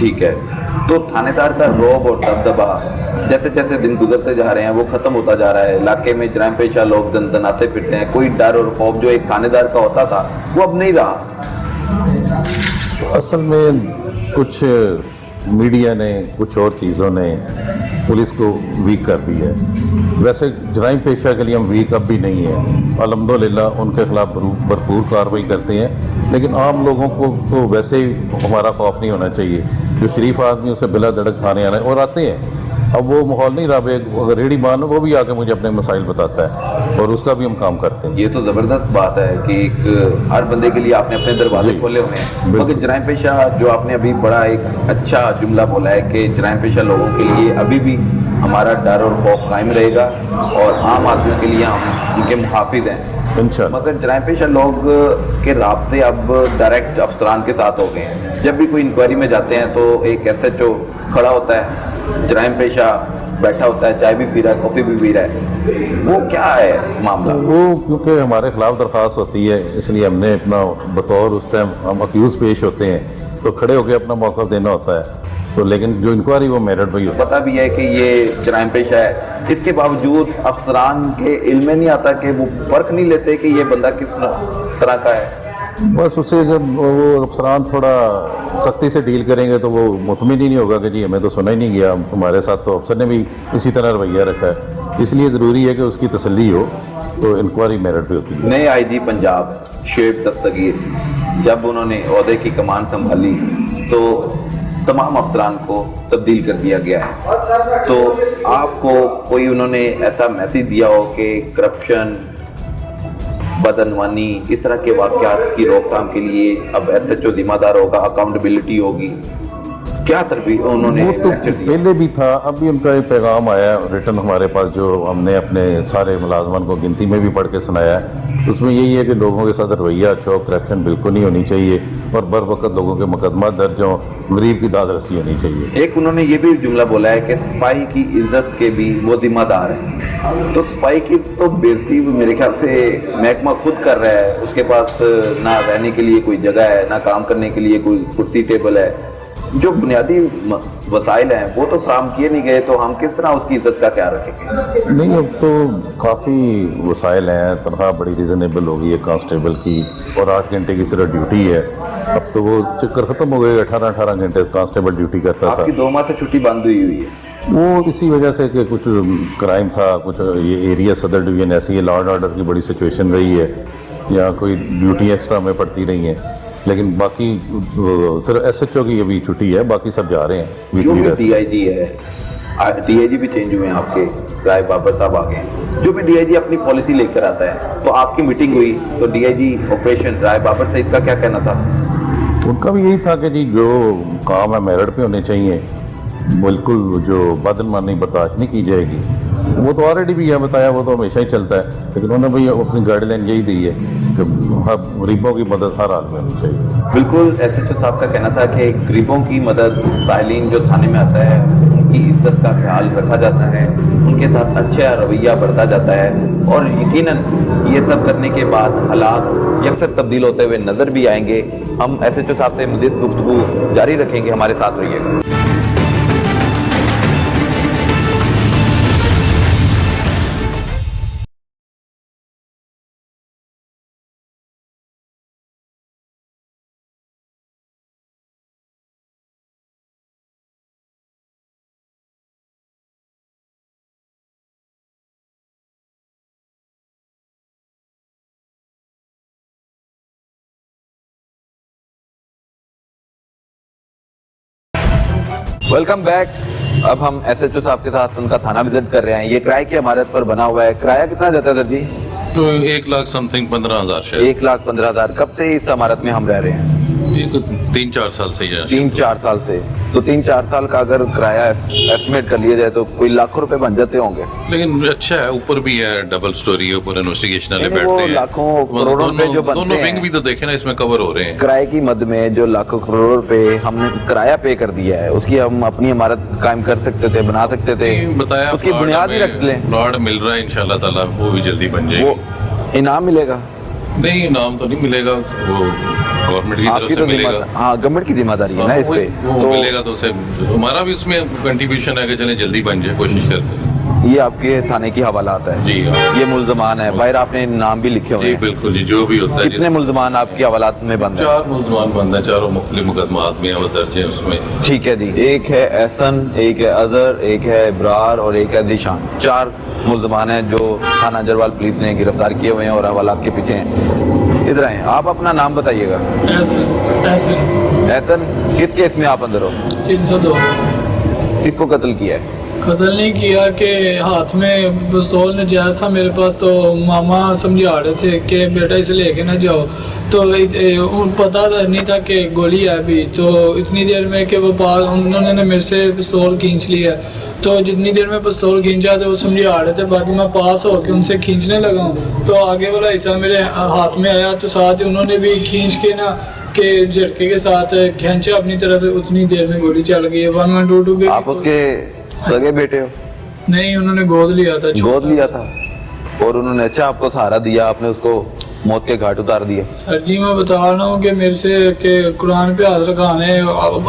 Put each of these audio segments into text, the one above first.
ٹھیک ہے. تو تھانے دار کا رعب اور دبدبا جیسے جیسے دن گزرتے جا رہے ہیں وہ ختم ہوتا جا رہا ہے. علاقے میں جرائم پیشہ لوگ دن دناتے پھرتے ہیں. کوئی ڈر اور خوف جو ایک تھانے دار کا ہوتا تھا وہ اب نہیں رہا. اصل میں کچھ میڈیا نے کچھ اور چیزوں نے پولیس کو ویک کر دی ہے. ویسے جرائم پیشہ کے لیے ہم ویک اب بھی نہیں ہیں. الحمدللہ ان کے خلاف بھرپور کارروائی کرتے ہیں. لیکن عام لوگوں کو تو ویسے ہی ہمارا خوف نہیں ہونا چاہیے. جو شریف آدمی اسے بلا دھڑک کھانے آنا ہے اور آتے ہیں. اب وہ ماحول نہیں رہا. اگر ریڑھی مان وہ بھی آ کے مجھے اپنے مسائل بتاتا ہے اور اس کا بھی ہم کام کرتے ہیں. یہ تو زبردست بات ہے کہ ایک ہر بندے کے لیے آپ نے اپنے دروازے کھولے ہوئے ہیں. مگر جرائم پیشہ جو آپ نے ابھی بڑا ایک اچھا جملہ بولا ہے کہ جرائم پیشہ لوگوں کے لیے ابھی بھی ہمارا ڈر اور خوف قائم رہے گا اور عام آدمیوں کے لیے ہم ان کے محافظ ہیں انشاءاللہ. مگر جرائم پیشہ لوگ کے رابطے اب ڈائریکٹ افسران کے ساتھ ہو گئے ہیں. جب بھی کوئی انکوائری میں جاتے ہیں تو ایک SHO کھڑا ہوتا ہے, جرائم پیشہ بیٹھا ہوتا ہے, چائے بھی پی رہا ہے, کافی بھی پی رہا ہے. وہ کیا ہے معاملہ؟ وہ کیونکہ ہمارے خلاف درخواست ہوتی ہے اس لیے ہم نے اپنا بطور اس ٹائم ہم اکیوز پیش ہوتے ہیں تو کھڑے ہو کے اپنا موقف دینا ہوتا ہے. تو لیکن جو انکوائری وہ میرٹ پہ ہی پتہ بھی ہے کہ یہ جرائم پیشہ ہے. اس کے باوجود افسران کے علم میں نہیں آتا کہ وہ فرق نہیں لیتے کہ یہ بندہ کس طرح کا ہے. بس اس سے جب وہ افسران تھوڑا سختی سے ڈیل کریں گے تو وہ مطمئن ہی نہیں ہوگا کہ جی ہمیں تو سنا ہی نہیں گیا. ہمارے ساتھ تو افسر نے بھی اسی طرح رویہ رکھا ہے. اس لیے ضروری ہے کہ اس کی تسلی ہو تو انکوائری میرٹ پہ ہوتی ہے. نئے IG پنجاب شعیب دستگیر جب انہوں نے عہدے کی کمان سنبھالی تو تمام افسران کو تبدیل کر دیا گیا ہے. تو آپ کو کوئی انہوں نے ایسا میسیج دیا ہو کہ کرپشن, بدعنوانی, اس طرح کے واقعات کی روک تھام کے لیے اب SHO ذمہ دار ہوگا, اکاؤنٹیبلٹی ہوگی, کیا تربیت انہوں نے؟ وہ تو پہلے بھی تھا, اب بھی ان کا ایک پیغام آیا ریٹن ہمارے پاس جو ہم نے اپنے سارے ملازمان کو گنتی میں بھی پڑھ کے سنایا ہے. اس میں یہی ہے کہ لوگوں کے ساتھ رویہ اچھا ہو, کرپشن بالکل نہیں ہونی چاہیے اور بر وقت لوگوں کے مقدمات درج ہوں, غریب کی داد رسی ہونی چاہیے. ایک انہوں نے یہ بھی جملہ بولا ہے کہ سپاہی کی عزت کے بھی وہ ذمہ دار ہیں. تو سپاہی کی تو بےزتی میرے خیال سے محکمہ خود کر رہا ہے. اس کے پاس نہ رہنے کے لیے کوئی جگہ ہے, نہ کام کرنے کے لیے کوئی کرسی ٹیبل ہے. جو بنیادی وسائل ہیں وہ تو فراہم کیے نہیں گئے, تو ہم کس طرح اس کی عزت کا خیال رکھیں گے؟ نہیں, اب تو کافی وسائل ہیں. تنخواہ بڑی ریزنیبل ہو گئی ہے کانسٹیبل کی اور 8 گھنٹے کی صرف ڈیوٹی ہے. اب تو وہ چکر ختم ہو گئے. 18 گھنٹے کانسٹیبل ڈیوٹی کرتا تھا. آپ کی 2 ماہ سے چھٹی بند ہوئی ہے. وہ اسی وجہ سے کہ کچھ کرائم تھا, کچھ یہ ایریا صدر ڈویژن ایسی ہے, لا اینڈ آرڈر کی بڑی سچویشن رہی ہے, یا کوئی ڈیوٹی ایکسٹرا میں پڑتی رہی ہیں. لیکن باقی صرف SHO کی ابھی چھٹی ہے, باقی سب جا رہے ہیں. جو بھی DIG ہے, DIG بھی چینج ہوئے ہیں آپ کے, رائے بابر صاحب آ گئے. جو بھی DIG اپنی پالیسی لے کر آتا ہے, تو آپ کی میٹنگ ہوئی تو DIG آپریشن رائے بابر صاحب کا کیا کہنا تھا؟ ان کا بھی یہی تھا کہ جی جو کام ہے میرٹ پہ ہونے چاہیے, بالکل جو بدعنوانی برداشت نہیں کی جائے گی. وہ تو آلریڈی بھی ہے بتایا, وہ تو ہمیشہ ہی چلتا ہے. لیکن انہوں نے بھی اپنی گائیڈ لائن یہی دی ہے کہ غریبوں کی مدد ہر حال میں ہونی چاہیے. بالکل SHO صاحب کا کہنا تھا کہ غریبوں کی مدد, سائلین جو تھانے میں آتا ہے ان کی عزت کا خیال رکھا جاتا ہے, ان کے ساتھ اچھا رویہ برتا جاتا ہے, اور یقیناً یہ سب کرنے کے بعد حالات یکسر تبدیل ہوتے ہوئے نظر بھی آئیں گے. ہم SHO صاحب سے مزید گفتگو جاری رکھیں گے, ہمارے ساتھ رہیے گا. Welcome back. اب ہم SHO صاحب کے ساتھ ان کا تھانہ وزٹ کر رہے ہیں. یہ کرائے کی عمارت پر بنا ہوا ہے. کرایہ کتنا جاتا ہے سر جی؟ تو 1 لاکھ سم تھنگ 15,000 شاید. 1,15,000. کب سے اس عمارت میں ہم رہ رہے ہیں؟ یہ تو 3-4 سال سے ہی ہے. 3-4 سال سے. تو 3-4 سال کا اگر کرایہ ایسٹیمیٹ کر لیا جائے تو کوئی لاکھوں روپے بن جاتے ہوں گے. لیکن اچھا ہے, اوپر بھی ہے, ڈبل سٹوری ہے, اوپر انویسٹیگیشن والے بیٹھتے ہیں. لاکھوں کروڑوں روپے جو بنتے ہیں, دونوں ونگ بھی تو دیکھیں نا اس میں کور ہو رہے ہیں. کرائے کی مد میں جو لاکھوں کروڑ روپے ہم نے کرایہ پے کر دیا ہے, اس کی ہم اپنی عمارت قائم کر سکتے تھے, بنا سکتے تھے. بتایا اس کی بنیاد ہی رکھ لیں. پلاٹ مل رہا ہے انشاءاللہ تعالی, وہ بھی جلدی بن جائے وہ گی. انعام ملے گا؟ نہیں, انعام تو نہیں ملے گا. وہ गवर्नमेंट की आपकी तरफ तो से मिलेगा। हाँ, गवर्नमेंट की जिम्मेदारी है ना इस पे, वो तो मिलेगा तो उसे हमारा भी इसमें कंट्रीब्यूशन है कि चले जल्दी बन जाए, कोशिश करते हैं। ये आपके थाने की हवाला आता है। जी हाँ। ये मुल्जमान है, बाहर आपने नाम भी लिखे हुए जी हैं। बिल्कुल जी, जो भी होता है। कितने मुल्जमान आपकी हवालात में बंद है? 4 मुल्जमान बंद है, चारों मुख्तलिफ मुकदमात में दर्ज है उसमें। ठीक है जी, एक है एहसन, एक है अजहर, एक है इब्रार और एक है दिशान। 4 मुल्जमान हैं जो थाना अजरवाल पुलिस ने गिरफ्तार किए हुए हैं और हवालात के पीछे हैं। इधर आए, आप अपना नाम बताइएगा। एहसन, किस केस में आप अंदर हो? 302 किसको कत्ल किया है? कत्ल नहीं किया कि हाथ में पिस्तौल ने जैसा मेरे पास, तो मामा समझा रहे थे कि बेटा इसे लेके ना जाओ, तो पता नहीं था कि गोली है अभी, तो इतनी देर में कि वो पास उन्होंने मेरे से पिस्तौल खींच लिया, तो जितनी देर में पिस्तौल खींचा तो वो समझा रहे थे, बाकी मैं पास होकर उनसे खींचने लगा हूँ तो आगे वाला हिस्सा मेरे हाथ में आया, तो साथ ही उन्होंने भी खींच के ना के झटके के साथ खींचा अपनी तरफ, उतनी देर में गोली चल गई। 1122 भी आप उसके सगे बेटे हो? नहीं, उन्होंने गोद लिया था। गोद लिया था और उन्होंने अच्छा आपको सहारा दिया, आपने उसको मौत के घाट उतार दिया। सर जी मैं बता रहा हूँ कि मेरे से कि कुरान पे हाथ रखाने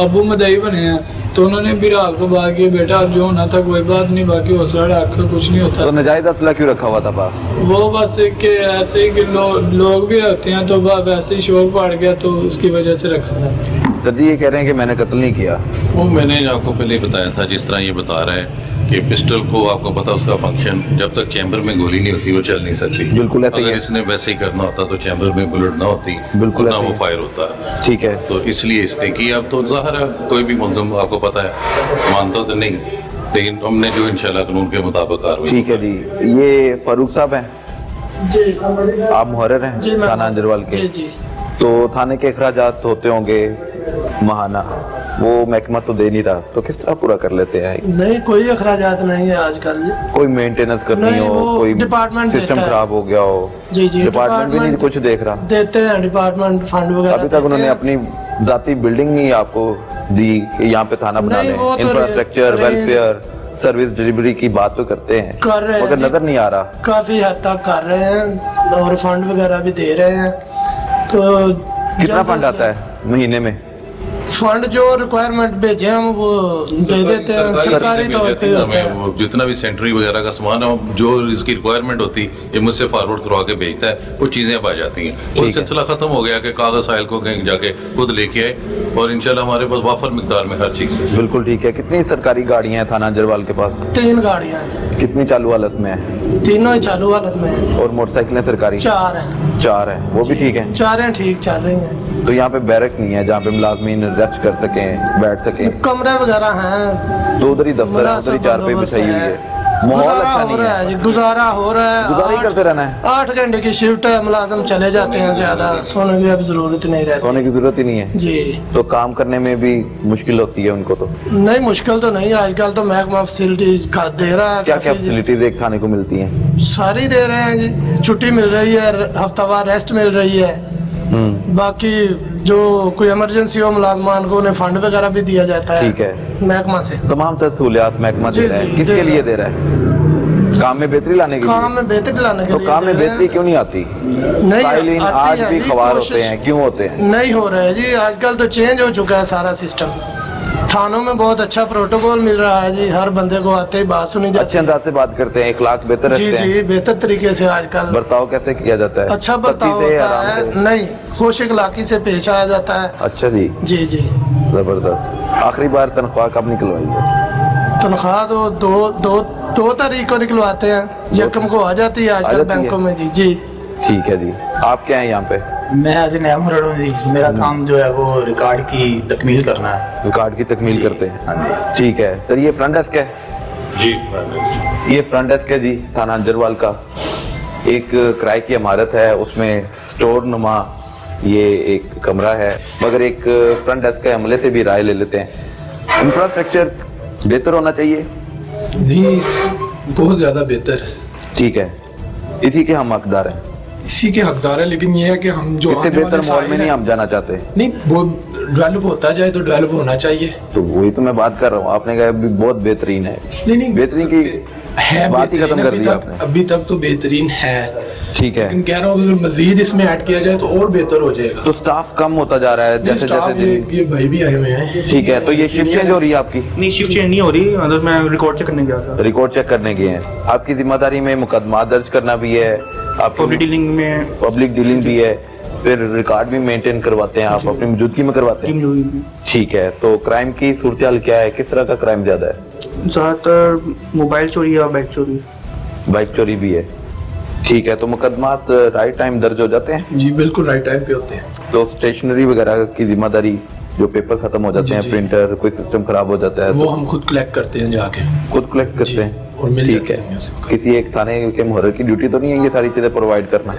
अबू मदई बने हैं, तो उन्होंने भी रात को बात की, बेटा अब जो होना था कोई बात नहीं, बाकी हौसला रखकर कुछ नहीं होता। तो नजायज असला क्यों रखा हुआ था पास? वो बस कि ऐसे ही कि लोग भी रखते हैं, तो वैसे ही शौक पड़ गया तो उसकी वजह से रखा था। सर जी ये कह रहे हैं कि मैंने कत्ल नहीं किया। वो मैंने आपको पहले ही बताया था, जिस तरह ये बता रहे हैं कि पिस्टल को आपको पता उसका फंक्शन, जब तक चैम्बर में गोली नहीं होती वो चल नहीं सकती। बिल्कुल ऐसे ही अगर है। इसने वैसे ही करना होता तो चैम्बर में बुलेट ना होती, बिल्कुल ना ऐसे वो ही। फायर होता। ठीक है, तो इसलिए इसने किया। अब तो ज़ाहिर है कोई भी मुलज़म आपको पता है मानता तो नहीं, लेकिन हमने जो इंशाल्लाह कानून के मुताबिक कार्रवाई। ठीक है जी। ये फारूक साहब हैं, जी आप मुहर्रिर हैं जी, मैं- थाना अंजरवाल के? जी जी। तो थाने के अखराजात होते होंगे महाना, वो महकमा तो दे नहीं रहा, तो किस तरह पूरा कर लेते हैं? नहीं, कोई अखराजात नहीं है आजकल। कोई मेंटेनेंस करनी नहीं, हो, वो कोई डिपार्टमेंट सिस्टम देता है। खराब हो गया हो, जी जी, डिपार्टमेंट भी नहीं कुछ देख रहा। देते हैं, डिपार्टमेंट फंड वगैरह अभी तक देते उन्होंने हैं। अपनी जाती बिल्डिंग नहीं आपको दी कि यहाँ पे थाना बना नहीं, लें, वो तो इंफ्रास्ट्रक्चर, अरे- वेलफेयर, सर्विस डिलीवरी की बात तो करते हैं, कर रहे हैं मगर जी। नजर नहीं आ रहा। काफी हद तक कर रहे हैं और फंड वगैरह भी दे रहे हैं। तो कितना फंड आता है महीने में? फंड जो रिक्वायरमेंट भेजे हम वो दे देते हैं, सरकारी तौर पे होता है। वो जितना भी सेंट्री वगैरह का सामान है, जो इसकी रिक्वायरमेंट होती है ये मुझसे फॉरवर्ड करवा के भेजता है, वो चीज़ें अब आ जाती हैं। वो है। सिलसिला ख़त्म हो गया कि कागज़ आयल को कहीं जाके खुद लेके आए, और इंशाल्लाह हमारे पास वाफर मिकदार में हर चीज़ है। बिल्कुल ठीक है। कितनी सरकारी गाड़ियां हैं थाना अंजरवाल के पास? 3 गाड़ियां हैं, कितनी चालू हालत में है? तीनों ही चालू हालत में हैं। और मोटरसाइकिलें सरकारी? 4 हैं। 4 हैं, वो भी ठीक है। 4 हैं, ठीक चल रही हैं। तो यहाँ पे बैरक नहीं है जहाँ पे मुलाजमीन रेस्ट कर सकें, बैठ सकें? कमरे वगैरह हैं, तो उधर ही दफ्तर है, उधर ही चारपाई बिछाई हुई है, माहौल गुजारा अच्छा हो नहीं रहा है है। जी, गुजारा हो रहा है। गुजारा ही करते रहना है। 8 घंटे की शिफ्ट है, मुलाजम चले जाते हैं, ज्यादा सोने की अब जरूरत नहीं रहती। सोने की जरूरत ही नहीं है, जी तो काम करने में भी मुश्किल होती है उनको। तो नहीं, मुश्किल तो नहीं, आजकल तो महकमा फैसिलिटीज दे रहा है, क्या क्या काफी जी। फैसिलिटीज एक थाने को मिलती हैं? सारी दे रहे हैं जी, छुट्टी मिल रही है, हफ्तावार रेस्ट मिल रही है। बाकी जो कोई इमरजेंसी हो मुलाजमान को, उन्हें फंड वगैरह भी दिया जाता है ठीक है। महकमा से। तमाम तरह सहूलियात महकमा दे जी, रहा है। जी, किसके दे लिए रहा दे रहा है? काम में बेहतरी लाने के काम लिए। में बेहतरी लाने के तो लिए काम में दे रहे बेहतरी हैं। क्यों नहीं आती? नहीं साइलिन आती आज है भी जी, खवार कोशिश होते हैं, क्यों होते हैं? नहीं हो रहा है जी, आजकल तो चेंज हो चुका है सारा सिस्टम। थानों में बहुत अच्छा प्रोटोकॉल मिल रहा है जी, हर बंदे को आते ही बात सुनी जाती अच्छे है। अंदाज से बात करते हैं, इखलाक बेहतर जी रखते हैं, जी, बेहतर तरीके से आजकल बर्ताव कैसे किया जाता है? अच्छा सख्ती बर्ताव से, होता आराम है, से? नहीं खुश इखलाकी से पेश आया जाता है। अच्छा जी, जी जी। जबरदस्त। आखिरी बार तनख्वाह कब निकलवाई है? तनख्वाह तो दो तारीख को निकलवाते हैं, यकम को आ जाती है आजकल जाती है? बैंकों में जी जी। ठीक है जी। आप क्या हैं यहाँ पे? मैं आज नया मुहर्रिर हूँ जी। मेरा काम जो है वो रिकॉर्ड की तकमील करना है। रिकॉर्ड की तकमील करते हैं? हाँ जी। ठीक है सर। ये फ्रंट डेस्क है? जी ये फ्रंट डेस्क है जी थाना अंजरवाल का। एक किराए की इमारत है, उसमें स्टोर नुमा ये एक कमरा है, मगर एक फ्रंट डेस्क के अमले से भी राय ले लेते हैं। इंफ्रास्ट्रक्चर बेहतर होना चाहिए? नहीं, बहुत ज़्यादा बेहतर है। ठीक है, इसी के हम हकदार हैं। इसी के हकदार है, लेकिन ये है कि हम जो इससे आने बेहतर वाले माहौल में साहिल नहीं हैं- हम जाना चाहते। नहीं, वो डेवलप होता जाए तो डेवलप होना चाहिए। तो वही तो मैं बात कर रहा हूँ, आपने कहा अभी बहुत बेहतरीन है। नहीं बेहतरीन की है, बात ही बेहतरीन खत्म कर अभी दी तक, आपने। अभी तक तो बेहतरीन है, ठीक है। लेकिन कह रहा हूँ अगर मजीद इसमें ऐड किया जाए तो और बेहतर हो जाएगा। तो स्टाफ कम होता जा रहा है जैसे स्टाफ जैसे ये भाई भी आए हुए हैं। ठीक है, तो ये शिफ्ट चेंज हो रही है आपकी? नहीं, शिफ्ट चेंज नहीं हो रही, मतलब मैं रिकॉर्ड चेक करने गया था। रिकॉर्ड चेक करने गए हैं। आपकी जिम्मेदारी में मुकदमा दर्ज करना भी है, आप पब्लिक डीलिंग में पब्लिक डीलिंग भी है, फिर रिकॉर्ड भी मेंटेन करवाते हैं आप, अपनी मौजूदगी में करवाते टीम हैं? जो हुई ठीक है, तो क्राइम की सूरत क्या है, किस तरह का क्राइम ज्यादा है? ज़्यादातर मोबाइल चोरी या बाइक चोरी। बाइक चोरी भी है। ठीक है, तो मुकदमा राइट टाइम दर्ज हो जाते हैं? जी बिल्कुल राइट टाइम पे होते हैं। तो स्टेशनरी वगैरह की जिम्मेदारी, जो पेपर खत्म हो जाते हैं, जी। प्रिंटर, कोई सिस्टम खराब हो जाता है वो तो हम खुद कलेक्ट करते हैं जाके। खुद कलेक्ट करते जी, हैं? और मिल ठीक जाते है, हैं हमें सब। किसी एक थाने के मुहर्र की ड्यूटी तो नहीं है ये सारी चीजें प्रोवाइड करना?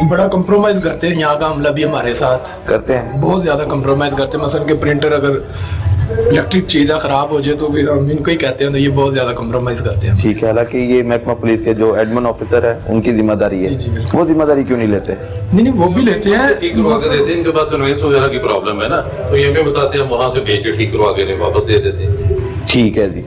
बड़ा कंप्रोमाइज करते हैं यहाँ का अमला भी हमारे साथ, करते हैं? बहुत ज्यादा कंप्रोमाइज करते हैं। मसलन के प्रिंटर अगर इलेक्ट्रिक चीज़ें खराब हो जाए तो फिर हम इनको ही कहते हैं, तो ये बहुत ज्यादा कंप्रोमाइज करते हैं। ठीक है, हालांकि ये महकमा पुलिस के जो एडमिन ऑफिसर है उनकी जिम्मेदारी है, जी, जी, बिल्कुल। वो जिम्मेदारी क्यों नहीं लेते? नहीं वो भी लेते हैं। ठीक करवा के देते हैं, इनके पास कन्वेंस वगैरह की प्रॉब्लम है ना, तो ये भी बताते हैं हम वहाँ से भेज के ठीक करवा के वापस दे देते हैं। ठीक है जी।